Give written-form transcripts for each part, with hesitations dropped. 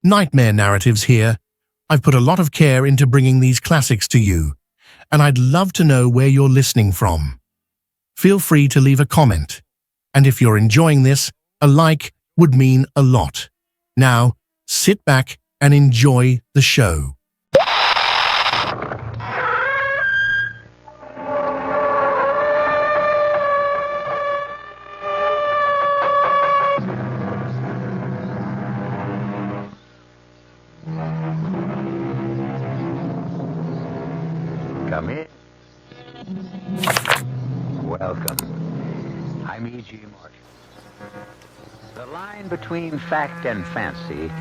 Nightmare Narratives here. I've put a lot of care into bringing these classics to you, and I'd love to know where you're listening from. Feel free to leave a comment, and if you're enjoying this, a like would mean a lot. Now, sit back and enjoy the show. Come in. Welcome. I'm E.G. Marshall. The line between fact and fancy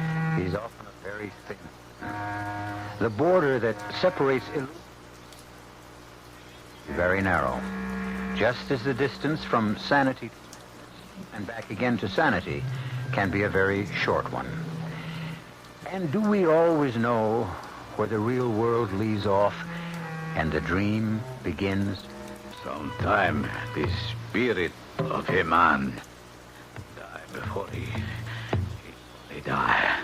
is often a very thin one. The border that separates illusion is very narrow, just as the distance from sanity and back again to sanity can be a very short one. And do we always know where the real world leaves off and the dream begins? Sometime the spirit of a man die before he die.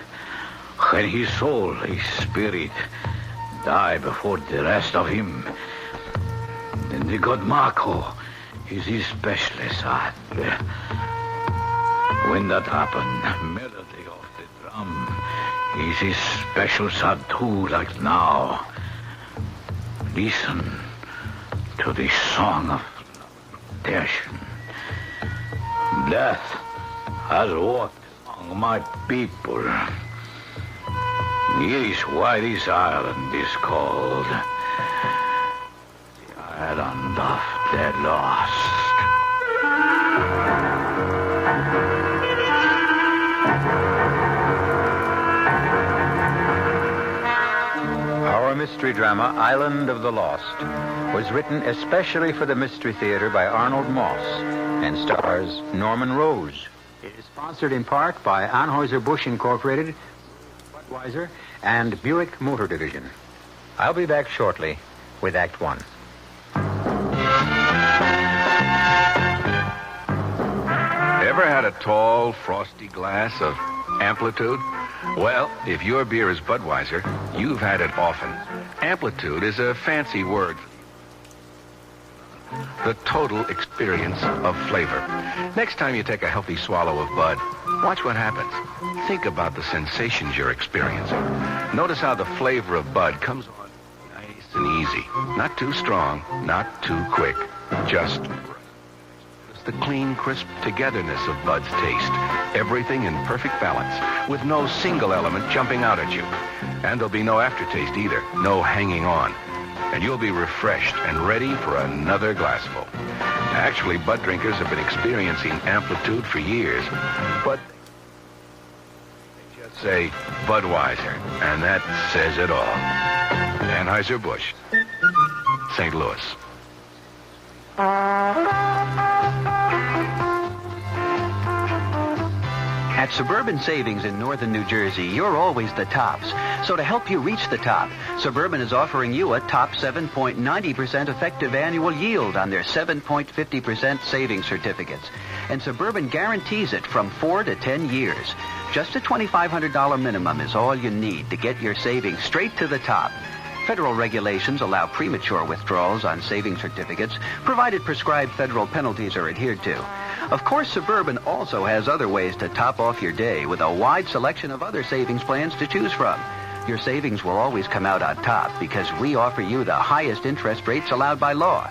When his soul, his spirit, die before the rest of him, then the god Marco is his specially sad. When that happened, melody of the drum is his special sad too, like now. Listen to the song of lamentation. Death has walked among my people. Here is why this island is called the Island of the Lost. Our mystery drama, Island of the Lost, was written especially for the Mystery Theater by Arnold Moss and stars Norman Rose. It is sponsored in part by Anheuser-Busch Incorporated, Budweiser, and Buick Motor Division. I'll be back shortly with Act One. Ever had a tall, frosty glass of Amplitude? Well, if your beer is Budweiser, you've had it often. Amplitude is a fancy word. The total experience of flavor. Next time you take a healthy swallow of Bud, watch what happens. Think about the sensations you're experiencing. Notice how the flavor of Bud comes on nice and easy. Not too strong, not too quick. Just the clean, crisp togetherness of Bud's taste. Everything in perfect balance, with no single element jumping out at you. And there'll be no aftertaste either, no hanging on. And you'll be refreshed and ready for another glassful. Actually, Bud drinkers have been experiencing Amplitude for years, but they just say Budweiser, and that says it all. Anheuser-Busch, St. Louis. At Suburban Savings in northern New Jersey, you're always the tops. So to help you reach the top, Suburban is offering you a top 7.90% effective annual yield on their 7.50% savings certificates. And Suburban guarantees it from 4 to 10 years. Just a $2,500 minimum is all you need to get your savings straight to the top. Federal regulations allow premature withdrawals on savings certificates, provided prescribed federal penalties are adhered to. Of course, Suburban also has other ways to top off your day with a wide selection of other savings plans to choose from. Your savings will always come out on top because we offer you the highest interest rates allowed by law.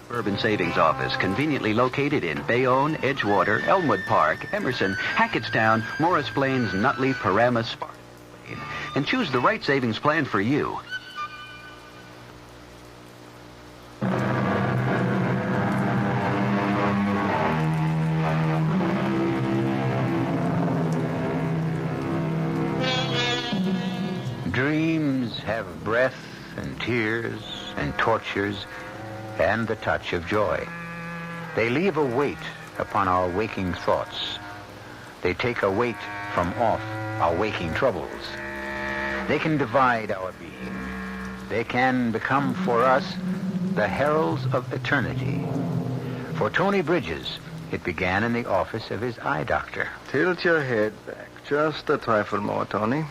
Suburban Savings Office, conveniently located in Bayonne, Edgewater, Elmwood Park, Emerson, Hackettstown, Morris Plains, Nutley, Paramus, Sparta, and choose the right savings plan for you. Dreams have breath and tears and tortures and the touch of joy. They leave a weight upon our waking thoughts. They take a weight from off our waking troubles. They can divide our being. They can become for us the heralds of eternity. For Tony Bridges, it began in the office of his eye doctor. Tilt your head back, Just a trifle more, Tony.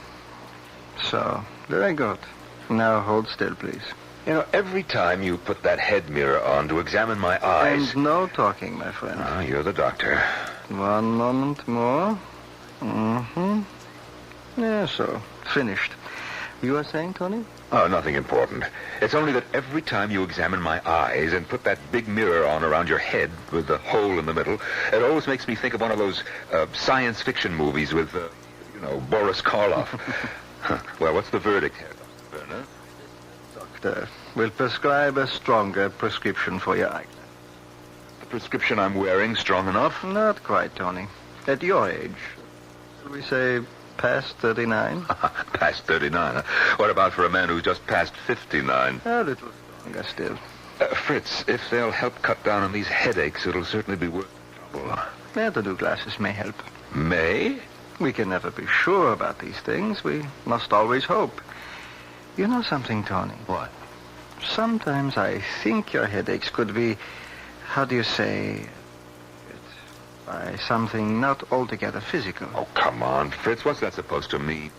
So, very good. Now hold still, please. You know, every time you put that head mirror on to examine my eyes... And no talking, my friend. Oh, you're the doctor. One moment more. Mm-hmm. Yeah, so, finished. You were saying, Tony? Oh, nothing important. It's only that every time you examine my eyes and put that big mirror on around your head with the hole in the middle, it always makes me think of one of those science fiction movies with, Boris Karloff. Well, what's the verdict here, Dr. Werner? Doctor, we'll prescribe a stronger prescription for your eye. The prescription I'm wearing strong enough? Not quite, Tony. At your age, shall we say past 39? Past 39, huh? What about for a man who's just past 59? A little stronger still. Fritz, if they'll help cut down on these headaches, it'll certainly be worth the trouble. Yeah, the new glasses may help. May? We can never be sure about these things. We must always hope. You know something, Tony? What? Sometimes I think your headaches could be, how do you say, by something not altogether physical. Oh, come on, Fritz. What's that supposed to mean?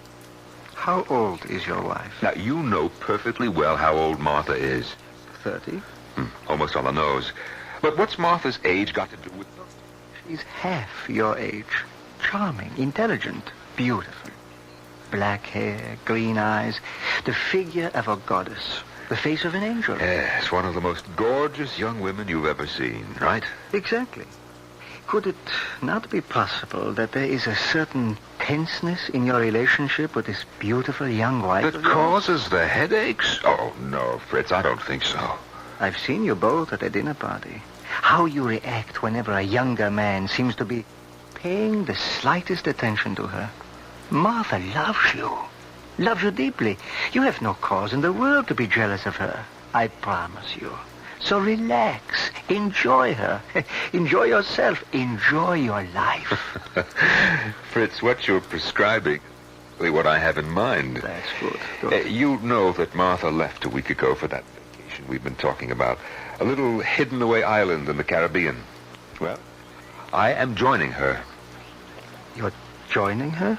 How old is your wife? Now, you know perfectly well how old Martha is. 30. Almost on the nose. But what's Martha's age got to do with... She's half your age. Charming, intelligent, beautiful. Black hair, green eyes, the figure of a goddess, the face of an angel. Yes, one of the most gorgeous young women you've ever seen, right? Exactly. Could it not be possible that there is a certain tenseness in your relationship with this beautiful young wife That of yours? causes the headaches? Oh, no, Fritz, I don't think so. I've seen you both at a dinner party. How you react whenever a younger man seems to be paying the slightest attention to her. Martha loves you deeply. You have no cause in the world to be jealous of her, I promise you. So relax, enjoy her, enjoy yourself, enjoy your life. Fritz, what you're prescribing is what I have in mind. That's good. You know that Martha left a week ago for that vacation we've been talking about. A little hidden-away island in the Caribbean. Well, I am joining her. You're joining her?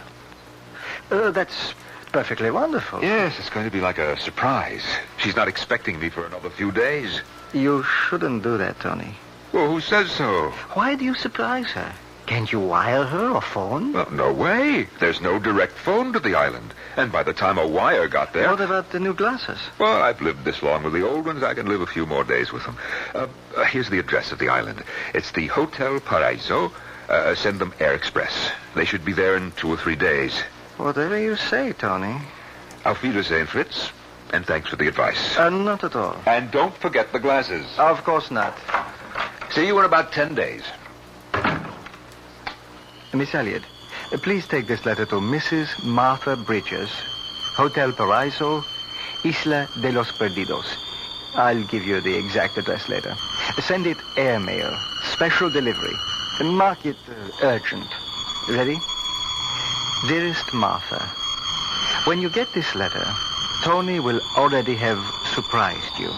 That's perfectly wonderful. Yes, it's going to be like a surprise. She's not expecting me for another few days. You shouldn't do that, Tony. Well, who says so? Why do you surprise her? Can't you wire her or phone? Well, no way. There's no direct phone to the island. And by the time a wire got there... What about the new glasses? Well, I've lived this long with the old ones. I can live a few more days with them. Here's the address of the island. It's the Hotel Paraiso. Send them Air Express. They should be there in 2 or 3 days. Whatever you say, Tony. Auf Wiedersehen, Fritz. And thanks for the advice. Not at all. And don't forget the glasses. Of course not. See you in about 10 days. Miss Elliot, please take this letter to Mrs. Martha Bridges, Hotel Paraiso, Isla de los Perdidos. I'll give you the exact address later. Send it airmail, special delivery, and mark it urgent. Ready? Dearest Martha, when you get this letter, Tony will already have surprised you.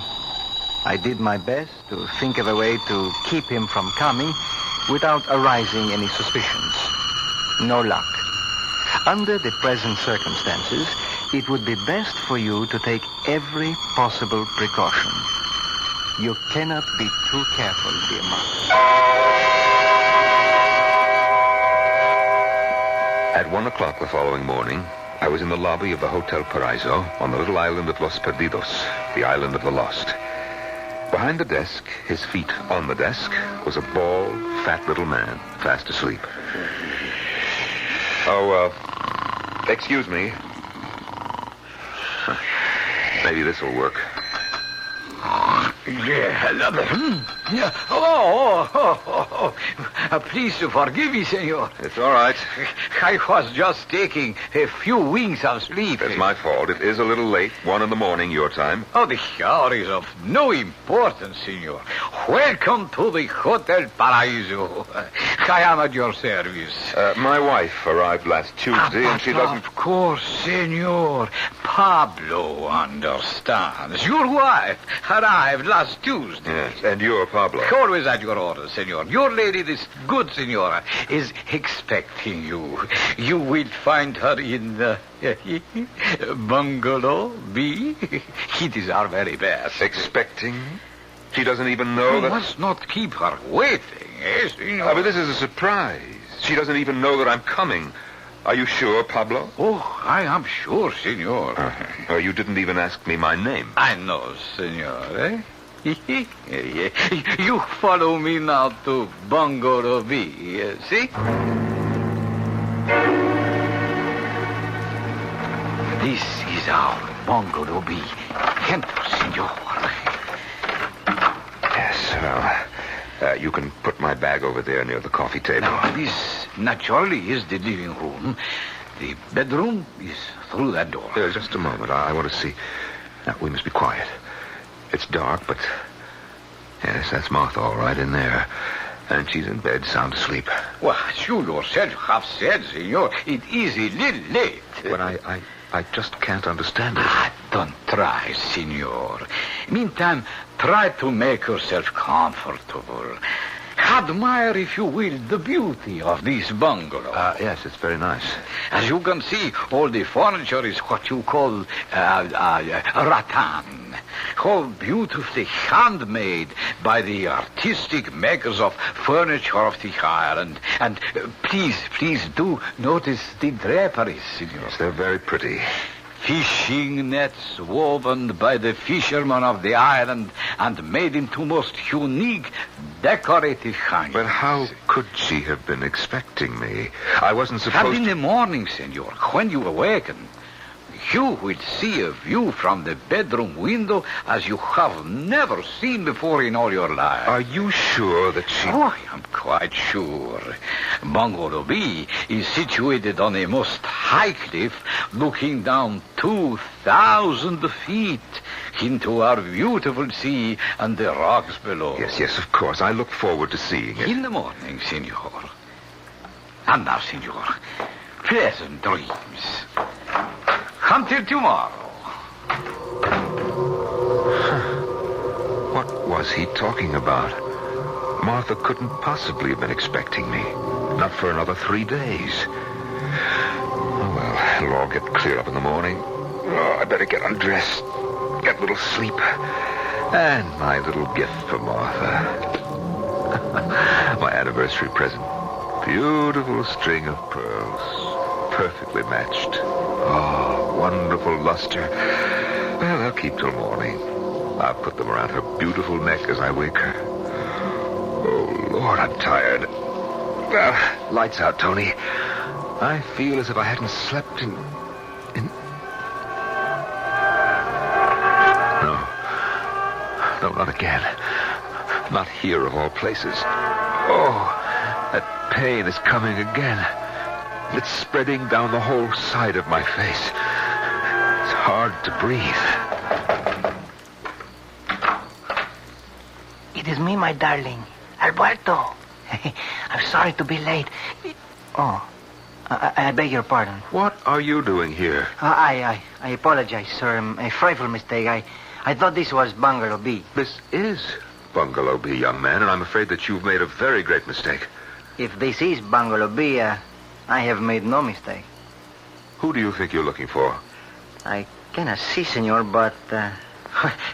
I did my best to think of a way to keep him from coming without arousing any suspicions. No luck. Under the present circumstances, it would be best for you to take every possible precaution. You cannot be too careful, dear Martha. At 1 o'clock the following morning, I was in the lobby of the Hotel Paraiso on the little island of Los Perdidos, the island of the lost. Behind the desk, his feet on the desk, was a bald, fat little man, fast asleep. Excuse me. Maybe this'll work. Please forgive me, senor. It's all right. I was just taking a few winks of sleep. It's my fault. It is a little late. 1 in the morning, your time. Oh, the hour is of no importance, senor. Welcome to the Hotel Paraiso. I am at your service. My wife arrived last Tuesday, and she doesn't... Of course, senor. Pablo understands. Your wife arrived last Tuesday. Yes, and you're Pablo. Always at your orders, senor. Your lady, this good senora, is expecting you. You will find her in the bungalow B. It is our very best. Expecting? She doesn't even know You that... must not keep her waiting, eh, senor? But this is a surprise. She doesn't even know that I'm coming. Are you sure, Pablo? Oh, I am sure, senor. You didn't even ask me my name. I know, senor, eh? You follow me now to Bungalow B, see? This is our Bungalow B. Enter, senor. Yes, well, you can put my bag over there near the coffee table. Now, this naturally is the living room. The bedroom is through that door. Just a moment. I want to see. Now, we must be quiet. It's dark, but... Yes, that's Martha all right in there. And she's in bed, sound asleep. Well, you yourself have said, senor, it is a little late. But I just can't understand it. Don't try, senor. Meantime, try to make yourself comfortable. Admire, if you will, the beauty of this bungalow. Yes, it's very nice. As you can see, all the furniture is what you call rattan. All beautifully handmade by the artistic makers of furniture of the island. And please do notice the draperies, senor. Yes, they're very pretty. Fishing nets woven by the fishermen of the island and made into most unique decorative hangings. But how could she have been expecting me? I wasn't supposed And in the morning, senor, when you awaken, you will see a view from the bedroom window as you have never seen before in all your life. Are you sure that she... Oh, I am quite sure. Bungalow B is situated on a most high cliff looking down 2,000 feet into our beautiful sea and the rocks below. Yes, of course. I look forward to seeing it. In the morning, senor. And now, senor, pleasant dreams. Until tomorrow. What was he talking about? Martha couldn't possibly have been expecting me. Not for another 3 days. Oh, well, it'll all get clear up in the morning. Oh, I better get undressed. Get a little sleep. And my little gift for Martha. My anniversary present. Beautiful string of pearls. Perfectly matched. Oh, wonderful luster. Well, they'll keep till morning. I'll put them around her beautiful neck as I wake her. Oh, Lord, I'm tired. Well, lights out, Tony. I feel as if I hadn't slept in... No, not again. Not here, of all places. Oh, that pain is coming again. It's spreading down the whole side of my face. It's hard to breathe. It is me, my darling. Alberto. I'm sorry to be late. Oh, I beg your pardon. What are you doing here? I apologize, sir. A frightful mistake. I thought this was Bungalow B. This is Bungalow B, young man, and I'm afraid that you've made a very great mistake. If this is Bungalow B, I have made no mistake. Who do you think you're looking for? I cannot see, senor, but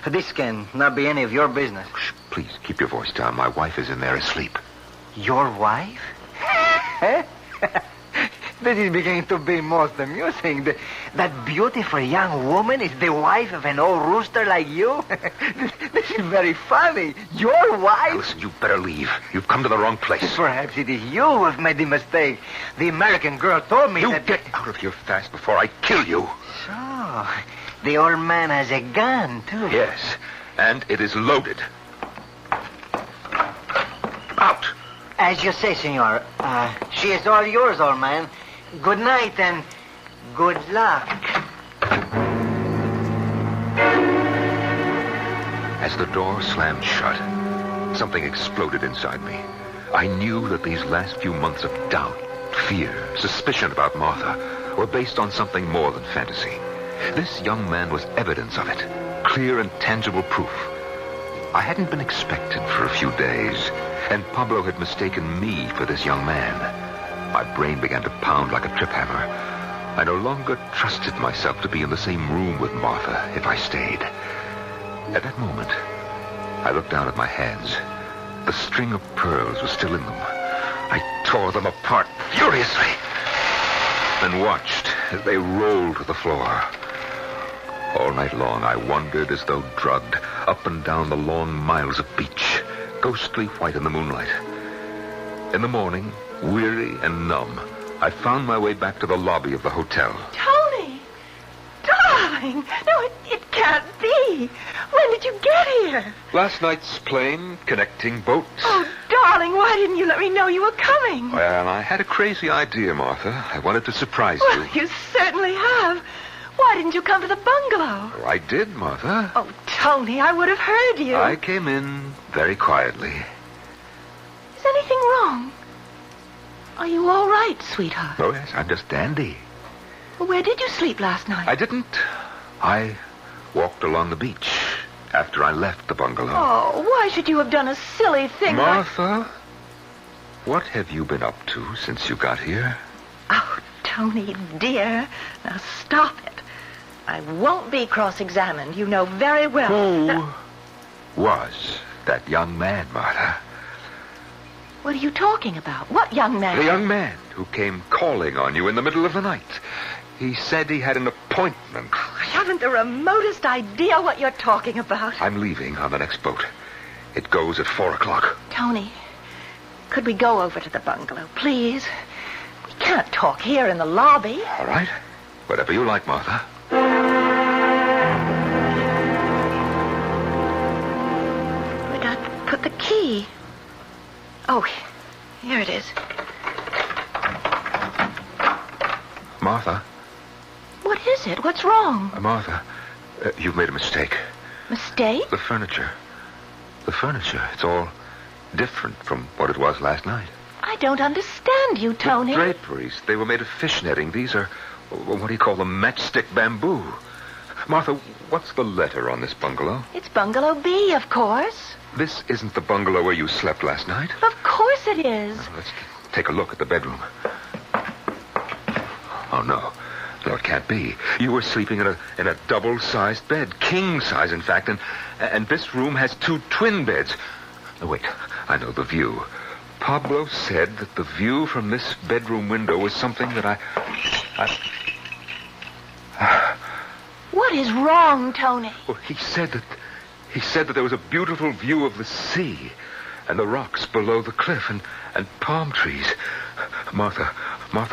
this can not be any of your business. Shh, please, keep your voice down. My wife is in there asleep. Your wife? This is beginning to be most amusing. That beautiful young woman is the wife of an old rooster like you? This is very funny. Your wife? Now, listen, you better leave. You've come to the wrong place. Perhaps it is you who have made the mistake. The American girl told me You that... get out of here fast before I kill you. So, the old man has a gun, too. Yes, and it is loaded. Out. As you say, senor. She is all yours, old man. Good night and good luck. As the door slammed shut, something exploded inside me. I knew that these last few months of doubt, fear, suspicion about Martha were based on something more than fantasy. This young man was evidence of it. Clear and tangible proof. I hadn't been expected for a few days, and Pablo had mistaken me for this young man. My brain began to pound like a trip hammer. I no longer trusted myself to be in the same room with Martha if I stayed. At that moment, I looked down at my hands. The string of pearls was still in them. I tore them apart furiously and watched as they rolled to the floor. All night long, I wandered as though drugged up and down the long miles of beach, ghostly white in the moonlight. In the morning, weary and numb, I found my way back to the lobby of the hotel. Tony! Darling! No, it can't be. When did you get here? Last night's plane, connecting boats. Oh, darling, why didn't you let me know you were coming? Well, I had a crazy idea, Martha. I wanted to surprise Well, you. you certainly have. Why didn't you come to the bungalow? Oh, I did, Martha. Oh, Tony, I would have heard you. I came in very quietly. Is anything wrong? Are you all right, sweetheart? Oh, yes, I'm just dandy. Well, where did you sleep last night? I didn't. I walked along the beach after I left the bungalow. Oh, why should you have done a silly thing Martha, what have you been up to since you got here? Oh, Tony, dear. Now, stop it. I won't be cross-examined. You know very well. Who was that young man, Martha? What are you talking about? What young man? The young man who came calling on you in the middle of the night. He said he had an appointment. I haven't the remotest idea what you're talking about. I'm leaving on the next boat. It goes at 4 o'clock. Tony, could we go over to the bungalow, please? We can't talk here in the lobby. All right. Whatever you like, Martha. Where'd I put the key? Oh, here it is. Martha? What is it? What's wrong? Martha, you've made a mistake. Mistake? The furniture. It's all different from what it was last night. I don't understand you, Tony. The draperies, they were made of fish netting. These are, what do you call them, matchstick bamboo. Martha, what's the letter on this bungalow? It's Bungalow B, of course. This isn't the bungalow where you slept last night? Of course it is. Let's take a look at the bedroom. Oh, no. No, it can't be. You were sleeping in a double-sized bed, king size, in fact, and this room has 2 twin beds. Oh, wait, I know the view. Pablo said that the view from this bedroom window was something that I... What is wrong, Tony? Well, he said that there was a beautiful view of the sea and the rocks below the cliff and palm trees. Martha,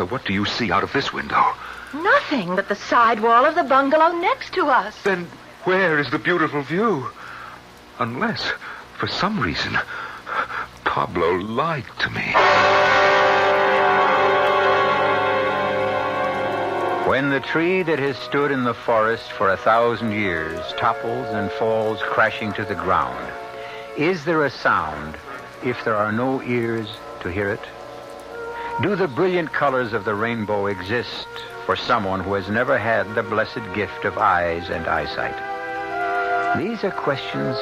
what do you see out of this window? Nothing but the side wall of the bungalow next to us. Then where is the beautiful view? Unless, for some reason, Pablo lied to me. When the tree that has stood in the forest for 1,000 years topples and falls crashing to the ground, is there a sound if there are no ears to hear it? Do the brilliant colors of the rainbow exist for someone who has never had the blessed gift of eyes and eyesight? These are questions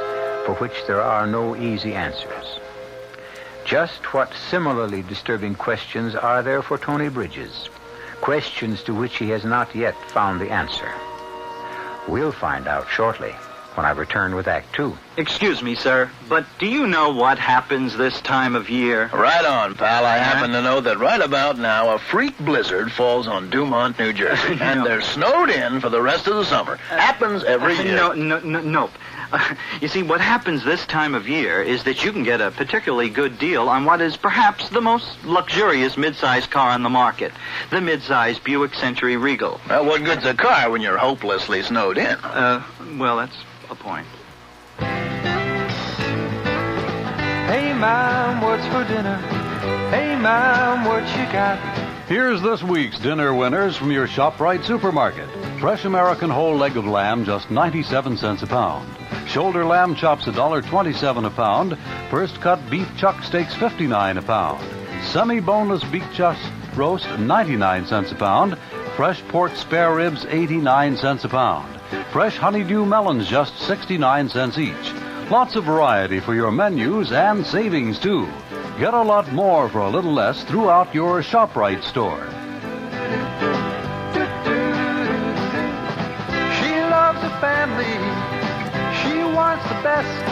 for which there are no easy answers. Just what similarly disturbing questions are there for Tony Bridges? Questions to which he has not yet found the answer. We'll find out shortly when I return with Act 2. Excuse me, sir, but do you know what happens this time of year? Right on, pal. I happen to know that right about now a freak blizzard falls on Dumont, New Jersey, and they're snowed in for the rest of the summer. Happens every year. No. You see, what happens this time of year is that you can get a particularly good deal on what is perhaps the most luxurious mid-size car on the market, the mid-size Buick Century Regal. Well, what good's a car when you're hopelessly snowed in? Well, that's a point. Hey, Mom, what's for dinner? Hey, Mom, what you got? Here's this week's dinner winners from your ShopRite supermarket. Fresh American whole leg of lamb, just 97 cents a pound. Shoulder lamb chops, $1.27 a pound. First cut beef chuck steaks, 59 a pound. Semi-boneless beef chuck roast, 99 cents a pound. Fresh pork spare ribs, 89 cents a pound. Fresh honeydew melons, just 69 cents each. Lots of variety for your menus and savings, too. Get a lot more for a little less throughout your ShopRite store. She loves her family. She wants the best.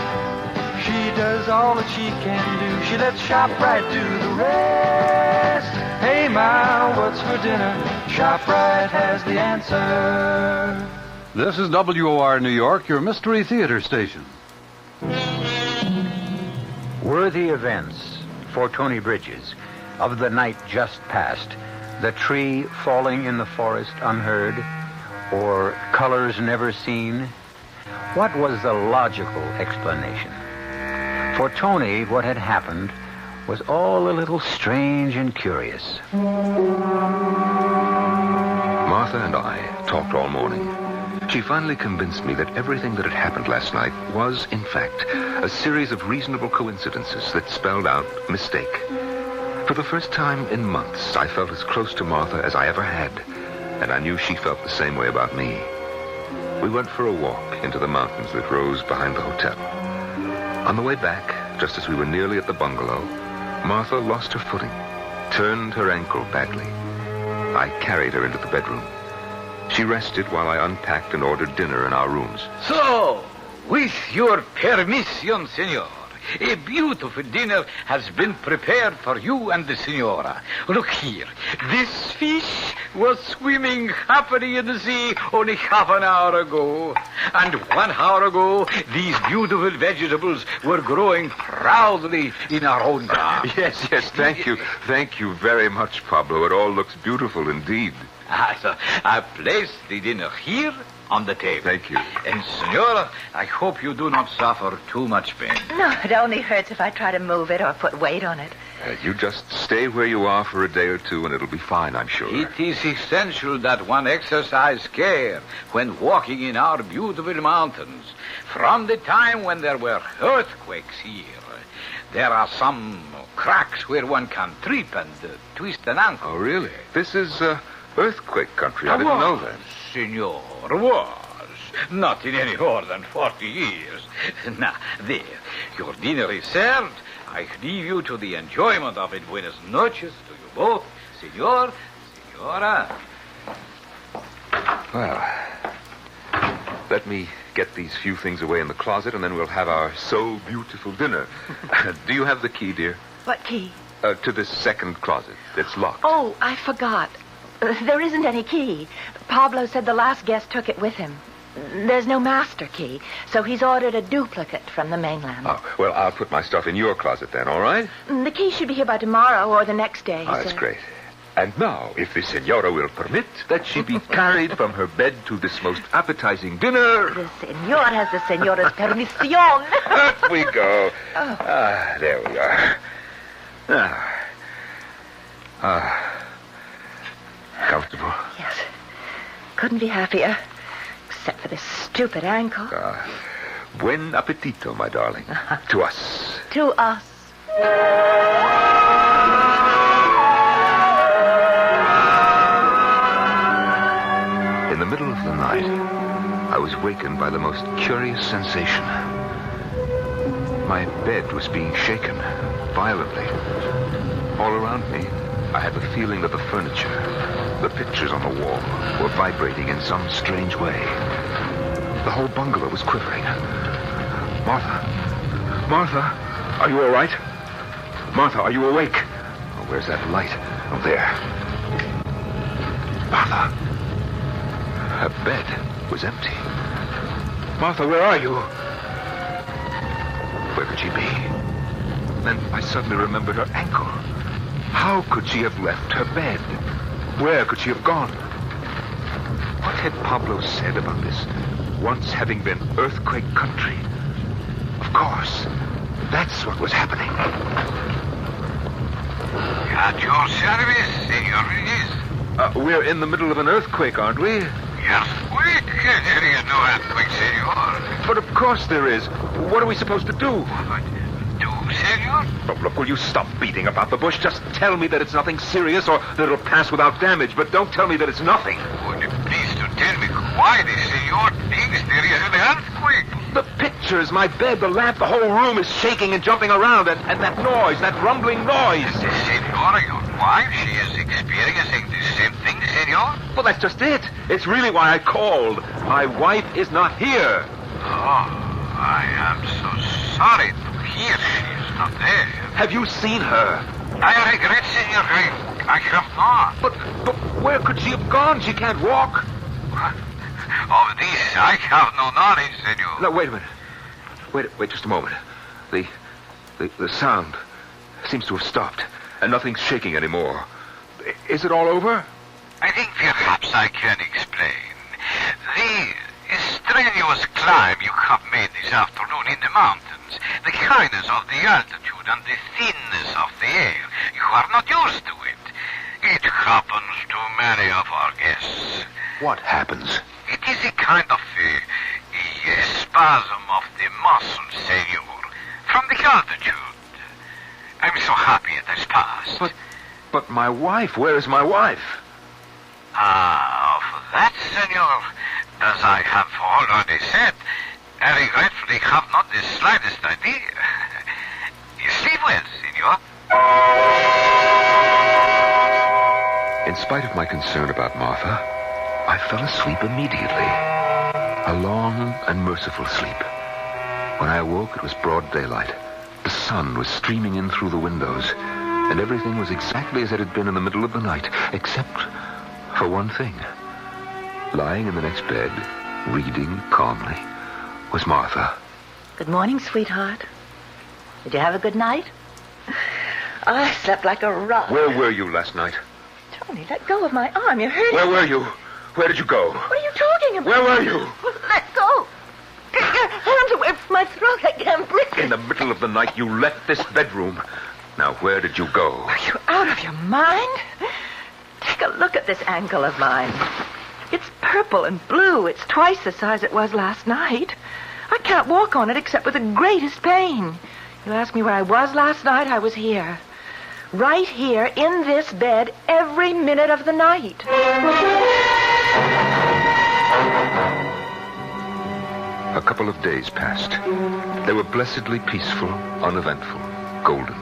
She does all that she can do. She lets ShopRite do the rest. Hey, Ma, what's for dinner? ShopRite has the answer. This is WOR New York, your Mystery Theater station. Worthy events for Tony Bridges of the night just past, the tree falling in the forest unheard, or colors never seen. What was the logical explanation? For Tony, what had happened was all a little strange and curious. Martha and I talked all morning. She finally convinced me that everything that had happened last night was, in fact, a series of reasonable coincidences that spelled out mistake. For the first time in months, I felt as close to Martha as I ever had, and I knew she felt the same way about me. We went for a walk into the mountains that rose behind the hotel. On the way back, just as we were nearly at the bungalow, Martha lost her footing, turned her ankle badly. I carried her into the bedroom. She rested while I unpacked and ordered dinner in our rooms. So, with your permission, senor, a beautiful dinner has been prepared for you and the senora. Look here. This fish was swimming happily in the sea only half an hour ago. And 1 hour ago, these beautiful vegetables were growing proudly in our own garden. Yes, thank you. Thank you very much, Pablo. It all looks beautiful indeed. So I placed the dinner here on the table. Thank you. And, senora, I hope you do not suffer too much pain. No, it only hurts if I try to move it or put weight on it. You just stay where you are for a day or two, and it'll be fine, I'm sure. It is essential that one exercise care when walking in our beautiful mountains. From the time when there were earthquakes here, there are some cracks where one can trip and twist an ankle. Oh, really? This is earthquake country. I didn't know that. Senor, was. Not in any more than 40 years. Now, there. Your dinner is served. I leave you to the enjoyment of it. Buenas noches to you both. Senor, senora. Well, let me get these few things away in the closet, and then we'll have our so beautiful dinner. Do you have the key, dear? What key? To this second closet. It's locked. Oh, I forgot. There isn't any key. Pablo said the last guest took it with him. There's no master key, so he's ordered a duplicate from the mainland. Oh, well, I'll put my stuff in your closet then, all right? The key should be here by tomorrow or the next day. Oh, that's great. And now, if the senora will permit, that she be carried from her bed to this most appetizing dinner. The senor has the señora's permission. Up we go. Oh. There we are. Comfortable? Yes. Couldn't be happier. Except for this stupid ankle. Buen appetito, my darling. To us. To us. In the middle of the night, I was wakened by the most curious sensation. My bed was being shaken violently. All around me, I had the feeling that the furniture, the pictures on the wall, were vibrating in some strange way. The whole bungalow was quivering. Martha, are you all right? Martha, are you awake? Oh, where's that light? Oh, there. Martha. Her bed was empty. Martha, where are you? Where could she be? Then I suddenly remembered her ankle. How could she have left her bed? Where could she have gone? What had Pablo said about this once having been earthquake country? Of course, that's what was happening. At your service, senor Bridges. We're in the middle of an earthquake, aren't we? Earthquake? There is no earthquake, senor. But of course there is. What are we supposed to do? Senor? Oh, look, will you stop beating about the bush? Just tell me that it's nothing serious or that it'll pass without damage, but don't tell me that it's nothing. Would you please to tell me why the senor thinks there is an earthquake? The picture pictures, my bed, the lamp, the whole room is shaking and jumping around. And that noise, that rumbling noise. Senor, your wife, she is experiencing the same thing, senor? Well, that's just it. It's really why I called. My wife is not here. Oh, I am so sorry to hear she is not there. Have you seen her? I regret, senor. I have not. But where could she have gone? She can't walk. Of this, I have no knowledge, senor. No, wait a minute. Wait just a moment. The sound seems to have stopped, and nothing's shaking anymore. Is it all over? I think perhaps I can explain. The strenuous climb you have made this afternoon in the mountains, the kindness of the altitude and the thinness of the air, you are not used to it. It happens to many of our guests. What happens? It is a kind of a spasm of the muscles, senor, from the altitude. I'm so happy it has passed. But my wife, where is my wife? Of that, senor, as I have already said, I regretfully have not the slightest idea. You sleep well, senor. In spite of my concern about Martha, I fell asleep immediately. A long and merciful sleep. When I awoke, it was broad daylight. The sun was streaming in through the windows, and everything was exactly as it had been in the middle of the night, except for one thing. Lying in the next bed, reading calmly, was Martha. Good morning, sweetheart. Did you have a good night? I slept like a rock. Where were you last night? Tony, let go of my arm. You're hurting. Where were you? Where did you go? What are you talking about? Where were you? Let go. Get your hands away from my throat. I can't breathe. In the middle of the night, you left this bedroom. Now, where did you go? Are you out of your mind? Take a look at this ankle of mine. It's purple and blue. It's twice the size it was last night. I can't walk on it except with the greatest pain. You asked me where I was last night, I was here. Right here in this bed every minute of the night. A couple of days passed. They were blessedly peaceful, uneventful, golden.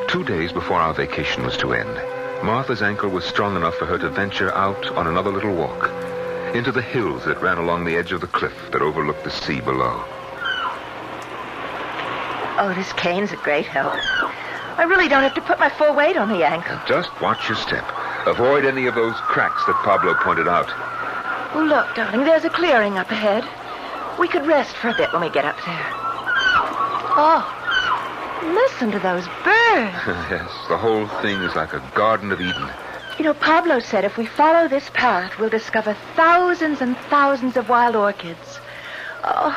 2 days before our vacation was to end, Martha's ankle was strong enough for her to venture out on another little walk into the hills that ran along the edge of the cliff that overlooked the sea below. Oh, this cane's a great help. I really don't have to put my full weight on the ankle. Just watch your step. Avoid any of those cracks that Pablo pointed out. Oh, look, darling, there's a clearing up ahead. We could rest for a bit when we get up there. Oh, listen to those birds. Yes, the whole thing is like a Garden of Eden. You know, Pablo said if we follow this path, we'll discover thousands and thousands of wild orchids. Oh,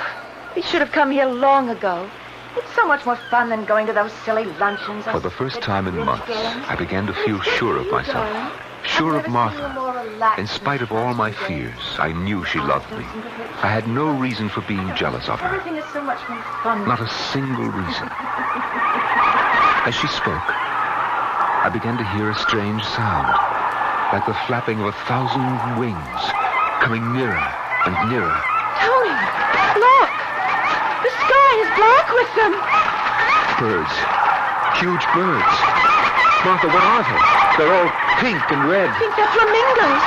we should have come here long ago. It's so much more fun than going to those silly luncheons. For the first time in months, I began to feel sure of myself. Sure of Martha. In spite of all my fears, I knew she loved me. I had no reason for being jealous of her. Everything is so much more fun. Not a single reason. As she spoke, I began to hear a strange sound, like the flapping of 1,000 wings, coming nearer and nearer. Tony, look! The sky is black with them. Birds. Huge birds. Martha, what are they? They're all pink and red. I think they're flamingos.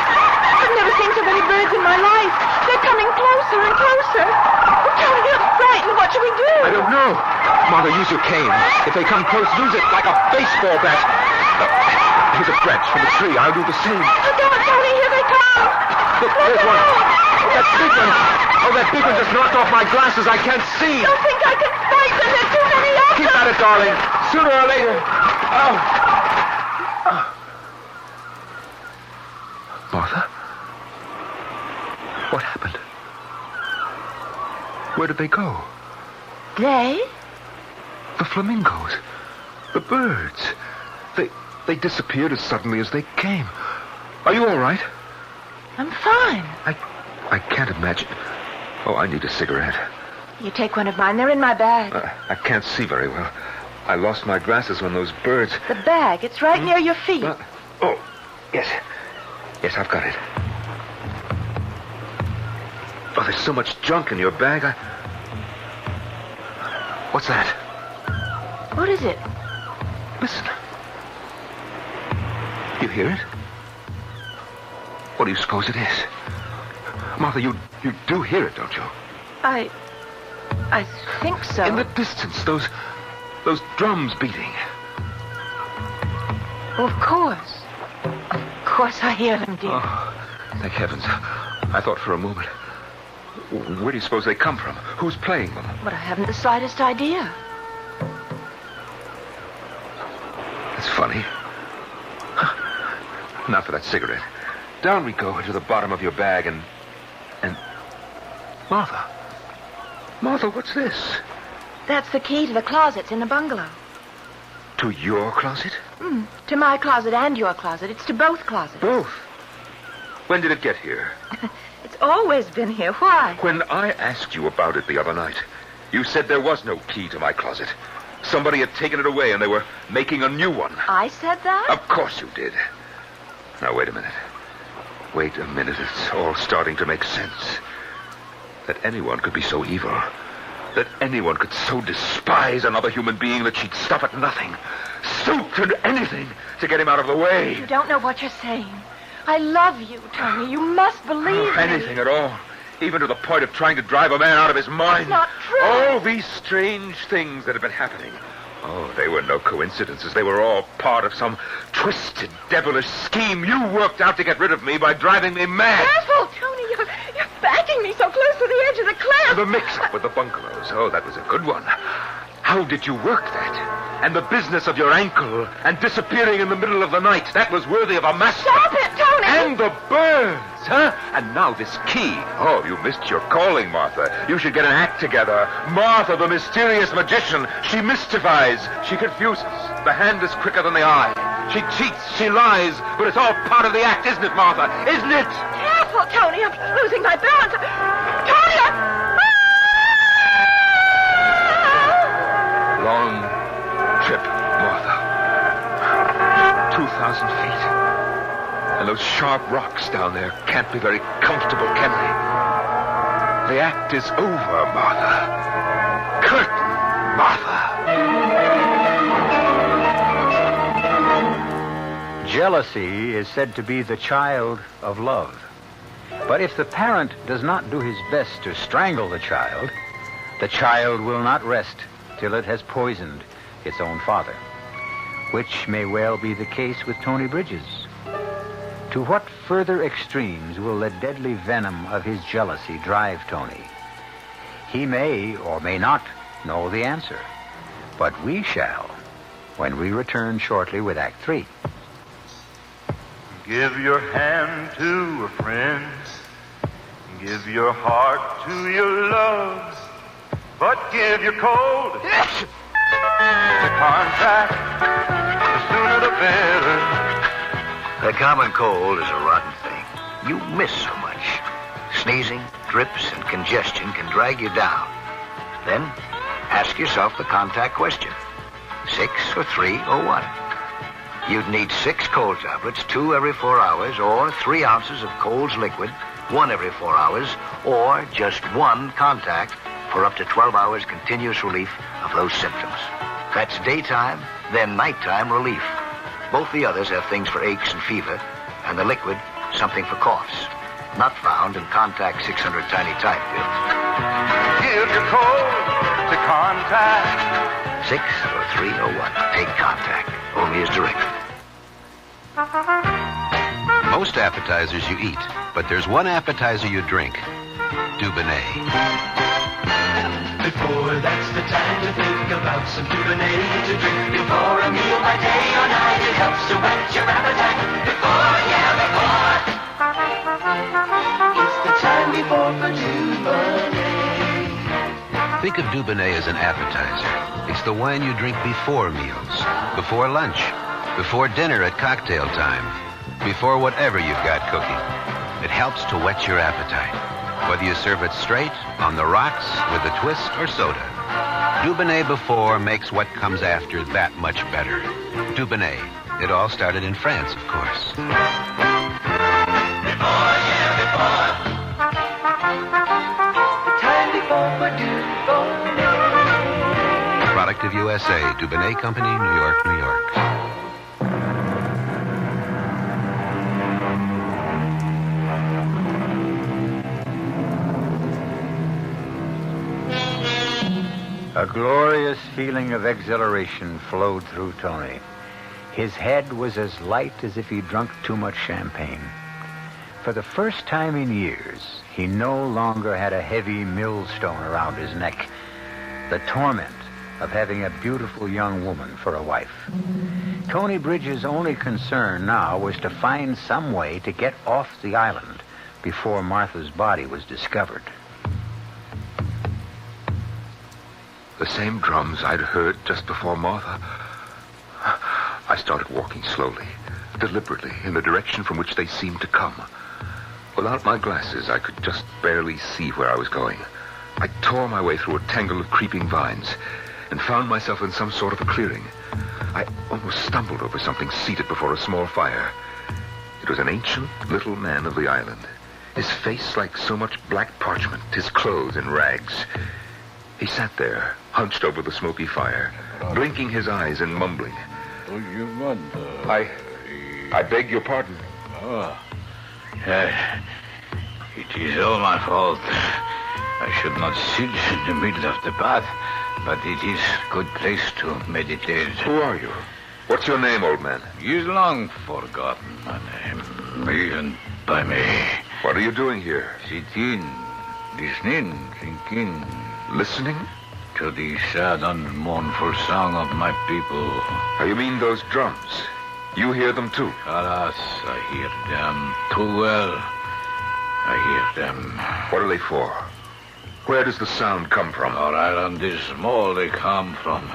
I've never seen so many birds in my life. They're coming closer and closer. Oh, Tony, I'm frightened. What should we do? I don't know. Martha, use your cane. If they come close, use it like a baseball bat. Here's a branch from a tree. I'll do the same. Look out, Tony. Here they come. Look, there's one. Oh, that big one. Oh, that big one just knocked off my glasses. I can't see. Don't think I can fight them. There's too many of them. Keep at it, darling. Sooner or later. Oh. Martha? What happened? Where did they go? They? The flamingos. The birds. They disappeared as suddenly as they came. Are you all right? I'm fine. I can't imagine. Oh, I need a cigarette. You take one of mine. They're in my bag. I can't see very well. I lost my glasses when those birds... The bag. It's right near your feet. Oh, yes. Yes, I've got it. Oh, there's so much junk in your bag. What's that? What is it? Listen. You hear it? What do you suppose it is? Martha, you do hear it, don't you? I think so. In the distance, those drums beating. Oh, of course. Of course I hear them, dear. Oh, thank heavens. I thought for a moment. Where do you suppose they come from? Who's playing them? But I haven't the slightest idea. That's funny. Now for that cigarette. Down we go into the bottom of your bag and... Martha. Martha, what's this? That's the key to the closets in the bungalow. To your closet? To my closet and your closet. It's to both closets. Both? When did it get here? It's always been here. Why? When I asked you about it the other night, you said there was no key to my closet. Somebody had taken it away and they were making a new one. I said that? Of course you did. Now, wait a minute. Wait a minute. It's all starting to make sense. That anyone could be so evil. That anyone could so despise another human being that she'd stop at nothing. Stoop to anything to get him out of the way. You don't know what you're saying. I love you, Tony. You must believe me. Anything at all. Even to the point of trying to drive a man out of his mind. It's not true. All these strange things that have been happening. Oh, they were no coincidences. They were all part of some twisted, devilish scheme you worked out to get rid of me by driving me mad. Careful, Tony. You're backing me so close to the edge of the cliff. The mix-up with the bungalows. Oh, that was a good one. How did you work that? And the business of your ankle and disappearing in the middle of the night. That was worthy of a master. Stop it, Tony! And the birds, huh? And now this key. Oh, you missed your calling, Martha. You should get an act together. Martha, the mysterious magician. She mystifies. She confuses. The hand is quicker than the eye. She cheats. She lies. But it's all part of the act, isn't it, Martha? Isn't it? Careful, Tony. I'm losing my balance. Tony, Long trip, Martha. 2,000 feet. And those sharp rocks down there can't be very comfortable, can they? The act is over, Martha. Curtain, Martha. Jealousy is said to be the child of love. But if the parent does not do his best to strangle the child will not rest till it has poisoned its own father, which may well be the case with Tony Bridges. To what further extremes will the deadly venom of his jealousy drive Tony? He may or may not know the answer, but we shall when we return shortly with Act 3. Give your hand to a friend, give your heart to your love, but give your cold the contract, the sooner the better. The common cold is a rotten thing. You miss so much. Sneezing, drips, and congestion can drag you down. Then, ask yourself the contact question. 6 or 3 or 1? You'd need 6 cold tablets, 2 every 4 hours, or 3 ounces of Cold's liquid, 1 every 4 hours, or just 1 contact for up to 12 hours continuous relief of those symptoms. That's daytime, then nighttime relief. Both the others have things for aches and fever, and the liquid, something for coughs. Not found in Contact 600 Tiny Type pills. Give your cold to Contact. 6 or 3 or 1. Take Contact. Only as directed. Most appetizers you eat, but there's one appetizer you drink. Dubonnet. Before that's the time to think about some Dubonnet to drink. Before a meal by day or night, it helps to whet your appetite. Before. It's the time before for Dubonnet. Think of Dubonnet as an appetizer. It's the wine you drink before meals, before lunch, before dinner at cocktail time, before whatever you've got cooking. It helps to whet your appetite. Whether you serve it straight, on the rocks, with a twist, or soda. Dubonnet before makes what comes after that much better. Dubonnet. It all started in France, of course. Before. The time before for Dubonnet. of USA, Dubonnet Company, New York, New York. A glorious feeling of exhilaration flowed through Tony. His head was as light as if he'd drunk too much champagne. For the first time in years, he no longer had a heavy millstone around his neck. The torment of having a beautiful young woman for a wife. Tony Bridges' only concern now was to find some way to get off the island before Martha's body was discovered. The same drums I'd heard just before Martha. I started walking slowly, deliberately, in the direction from which they seemed to come. Without my glasses, I could just barely see where I was going. I tore my way through a tangle of creeping vines and found myself in some sort of a clearing. I almost stumbled over something seated before a small fire. It was an ancient little man of the island, his face like so much black parchment, his clothes in rags. He sat there, hunched over the smoky fire, blinking his eyes and mumbling. I beg your pardon. It is all my fault. I should not sit in the middle of the bath, but it is a good place to meditate. Who are you? What's your name, old man? You've long forgotten my name, even by me. What are you doing here? Sitting, listening, thinking. Listening? To the sad and mournful song of my people. You mean those drums? You hear them too? Alas, I hear them too well. I hear them. What are they for? Where does the sound come from? Our island is small. They come from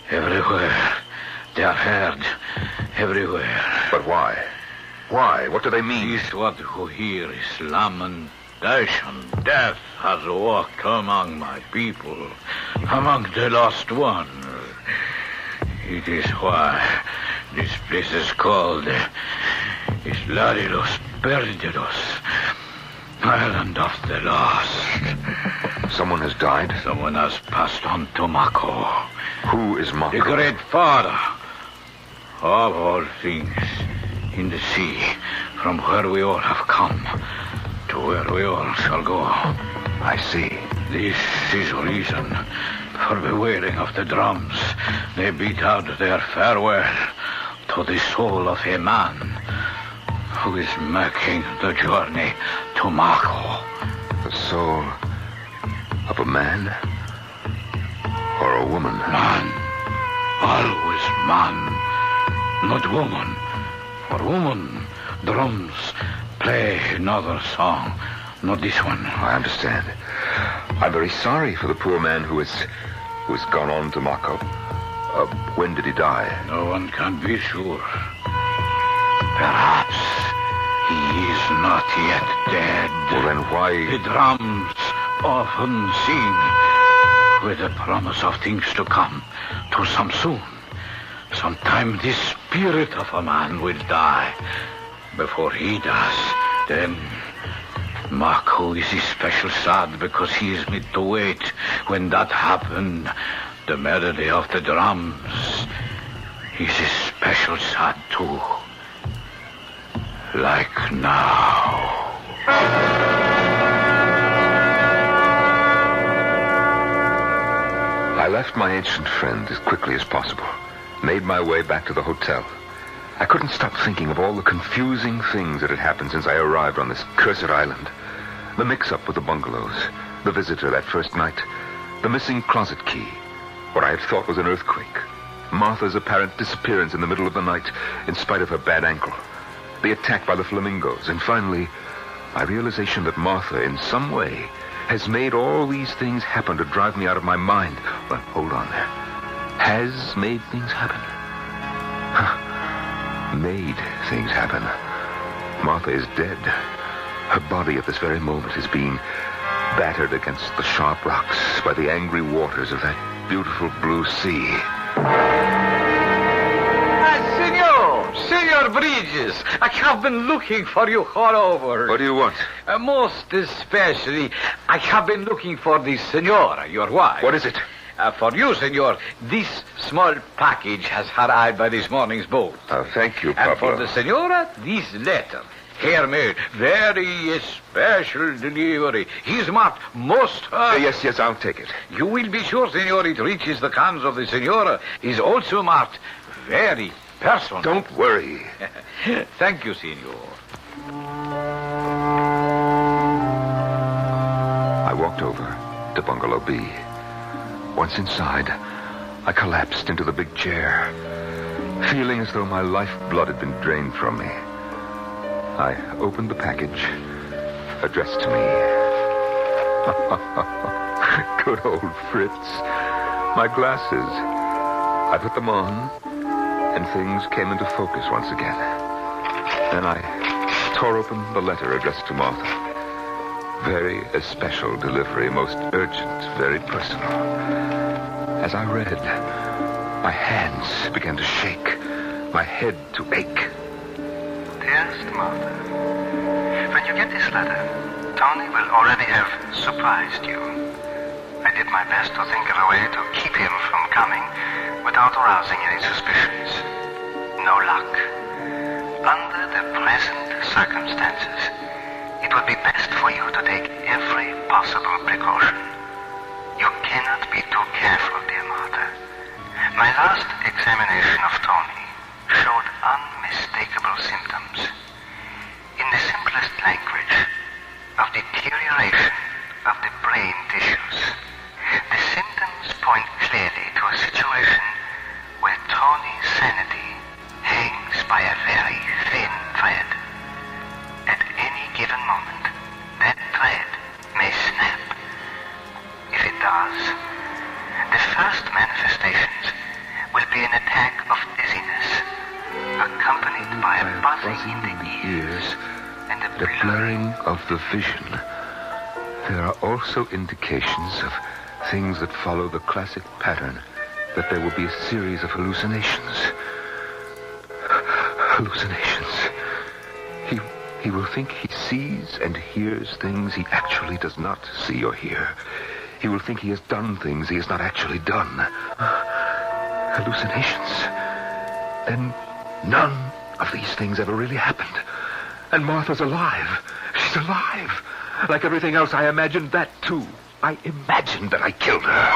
everywhere. They are heard everywhere. But why? Why? What do they mean? Is what you hear is lamentation. Death has walked among my people, among the lost one. It is why this place is called Isla de los Perdidos, Island of the Lost. Someone has died? Someone has passed on to Mako. Who is Mako? The great father of all things in the sea, from where we all have come to where we all shall go. I see. This is reason for the wailing of the drums. They beat out their farewell to the soul of a man who is making the journey to Mako. The soul of a man or a woman? Man. Always man, not woman. For woman, drums play another song, not this one. I understand. I'm very sorry for the poor man who has gone on to Mako. When did he die? No one can be sure. Perhaps he is not yet dead. Well, then why... The drums often sing with the promise of things to come, to some soon. Sometime the spirit of a man will die. Before he does, then Mako is especially sad because he is made to wait. When that happened, the melody of the drums is especially sad too. Like now. I left my ancient friend as quickly as possible, made my way back to the hotel. I couldn't stop thinking of all the confusing things that had happened since I arrived on this cursed island. The mix-up with the bungalows, the visitor that first night, the missing closet key, what I had thought was an earthquake, Martha's apparent disappearance in the middle of the night in spite of her bad ankle, the attack by the flamingos, and finally, my realization that Martha, in some way, has made all these things happen to drive me out of my mind. But hold on there. Has made things happen. Made things happen. Martha is dead. Her body at this very moment is being battered against the sharp rocks by the angry waters of that beautiful blue sea. Senor Bridges, I have been looking for you all over. What do you want? Most especially, I have been looking for the senora, your wife. What is it? For you, senor, this small package has arrived by this morning's boat. Thank you, Pablo. And for the senora, this letter. Handmade, very special delivery. He's marked most hurt. Yes, I'll take it. You will be sure, senor, it reaches the hands of the senora. Is also marked very personal. Don't worry. Thank you, senor. I walked over to Bungalow B. Once inside, I collapsed into the big chair, feeling as though my lifeblood had been drained from me. I opened the package addressed to me. Good old Fritz. My glasses. I put them on, and things came into focus once again. Then I tore open the letter addressed to Martha. Very especial delivery, most urgent, very personal. As I read, my hands began to shake, my head to ache. Dearest Martha, when you get this letter, Tony will already have surprised you. I did my best to think of a way to keep him from coming without arousing any suspicions. No luck. Under the present circumstances, it would be best for you to take every possible precaution. You cannot be too careful, dear Martha. My last examination of Tony showed unmistakable symptoms. In the simplest language, of deterioration of the brain tissues. The symptoms point clearly to a situation where Tony's sanity hangs by a very thin thread. At any given moment, that thread may snap. If it does, the first manifestations will be an attack of dizziness, accompanied by a buzzing in the ears and the blurring of the vision. There are also indications of things that follow the classic pattern, that there will be a series of hallucinations. Hallucinations. He will think he sees and hears things he actually does not see or hear. He will think he has done things he has not actually done. Hallucinations. Then none of these things ever really happened. And Martha's alive. She's alive. Like everything else, I imagined that, too. I imagined that I killed her.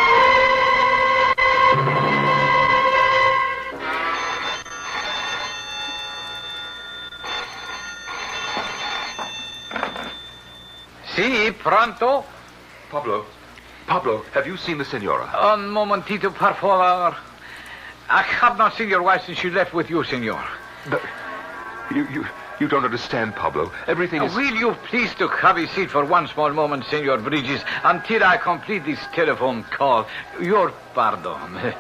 Si, pronto? Pablo, have you seen the senora? Un momentito, por favor. I have not seen your wife since she left with you, senor. But you don't understand, Pablo. Everything is... Will you please to have a seat for one small moment, Senor Bridges, until I complete this telephone call? Your pardon.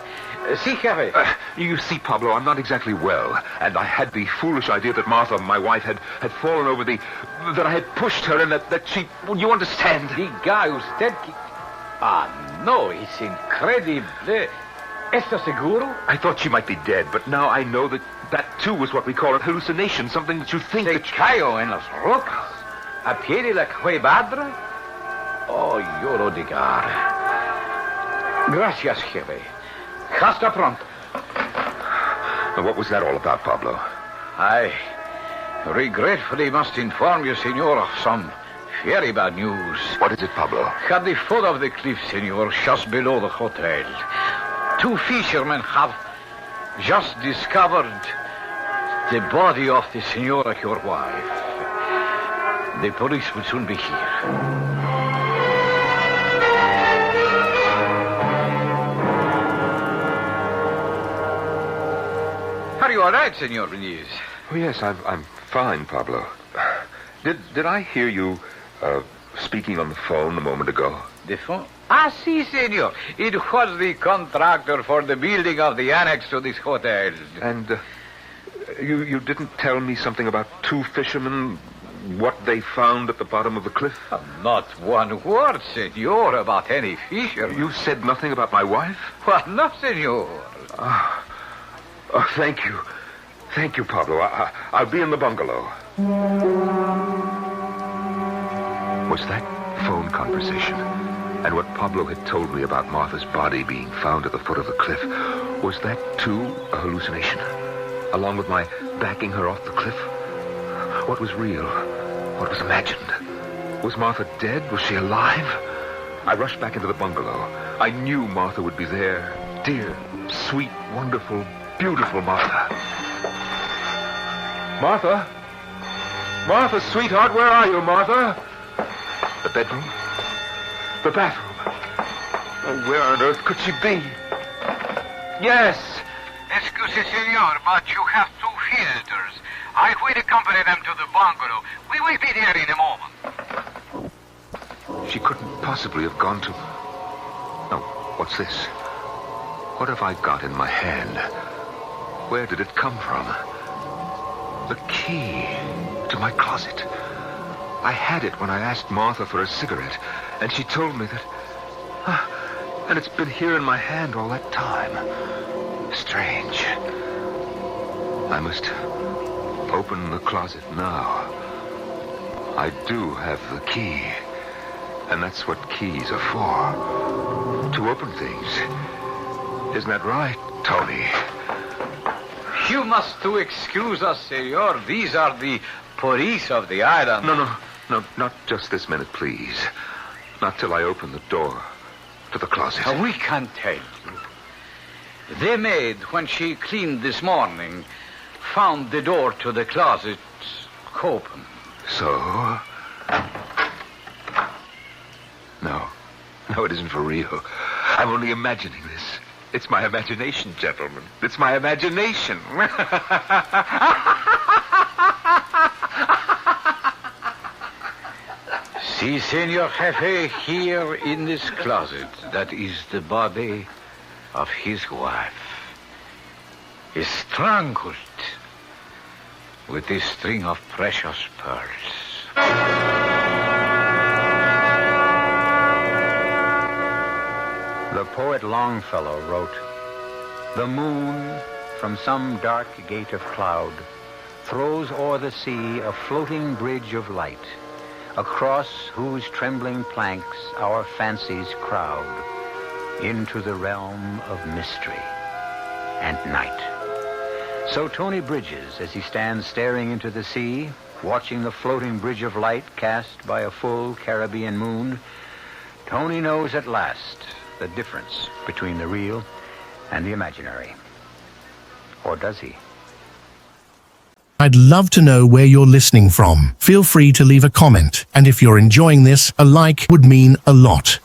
Si, Jefe. You see, Pablo, I'm not exactly well, and I had the foolish idea that Martha, my wife, had fallen over that I had pushed her and that she... You understand? The guy usted... Ah, no, it's incredible. ¿Estás seguro? I thought she might be dead, but now I know that too was what we call a hallucination, something that you think Se cayó en las rocas, a pie de la cuevadra. Oh, yo lo digar. Gracias, jefe. Hasta pronto. What was that all about, Pablo? I regretfully must inform you, senor, of some very bad news. What is it, Pablo? At the foot of the cliff, senor, just below the hotel, 2 fishermen have just discovered the body of the senora, your wife. The police will soon be here. Are you all right, Senor Benitez? Oh, yes, I'm fine, Pablo. Did I hear you speaking on the phone a moment ago? The phone? Ah, si, senor. It was the contractor for the building of the annex to this hotel. And you didn't tell me something about 2 fishermen, what they found at the bottom of the cliff? Not one word, senor, about any fishermen. You said nothing about my wife? Well, no, senor. Oh, thank you. Thank you, Pablo. I'll be in the bungalow. Was that phone conversation And what Pablo had told me about Martha's body being found at the foot of the cliff, was that too a hallucination? Along with my backing her off the cliff? What was real? What was imagined? Was Martha dead? Was she alive? I rushed back into the bungalow. I knew Martha would be there. Dear, sweet, wonderful, beautiful Martha. Martha? Martha, sweetheart, where are you, Martha? The bedroom? The bathroom? Oh, where on earth could she be? Yes. Excuse me, senor, but you have two visitors. I will accompany them to the bungalow. We will be there in a moment. She couldn't possibly have gone to... No, what's this? What have I got in my hand? Where did it come from? The key to my closet. I had it when I asked Martha for a cigarette, and she told me that... and it's been here in my hand all that time. Strange. I must open the closet now. I do have the key, and that's what keys are for. To open things. Isn't that right, Tony? You must to excuse us, senor. These are the police of the island. No, not just this minute, please. Not till I open the door to the closet. We can't tell you. The maid, when she cleaned this morning, found the door to the closet open. So? No, it isn't for real. I'm only imagining this. It's my imagination, gentlemen. It's my imagination. See, Senor Jefe, here in this closet, that is the body of his wife. Is strangled with a string of precious pearls. The poet Longfellow wrote, "The moon, from some dark gate of cloud, throws o'er the sea a floating bridge of light, across whose trembling planks our fancies crowd into the realm of mystery and night." So Tony Bridges, as he stands staring into the sea, watching the floating bridge of light cast by a full Caribbean moon, Tony knows at last the difference between the real and the imaginary. Or does he? I'd love to know where you're listening from. Feel free to leave a comment. And if you're enjoying this, a like would mean a lot.